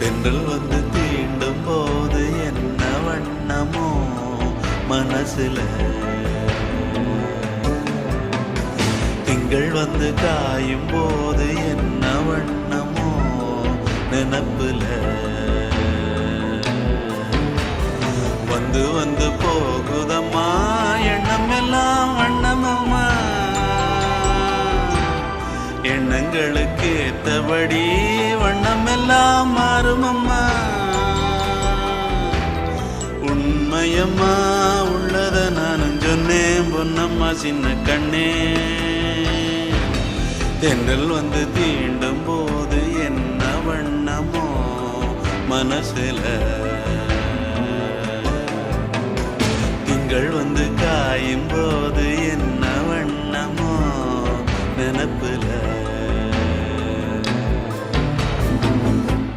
தென்றல் வந்து தீண்டும் போது என்ன வண்ணமோ மனசுல, திங்கள் வந்து காயும் போது என்ன வண்ணமோ நினப்புல, வந்து வந்து போகுதம்மா எண்ணம் எல்லாம் வண்ணமம்மா, எண்ணங்களுக்கு ஏத்தபடி வண்ணம் எல்லாம் மாறுமம்மா. உண்மையம்மா உள்ளத நானும் சொன்னேன் பொன்னம்மா சின்ன கண்ணே, தென்றல் வந்து தீண்டும் போது என்ன வண்ணமோ மனசுல, திங்கள் வந்து காயும் போது என்ன வண்ணமோ நினப்புல.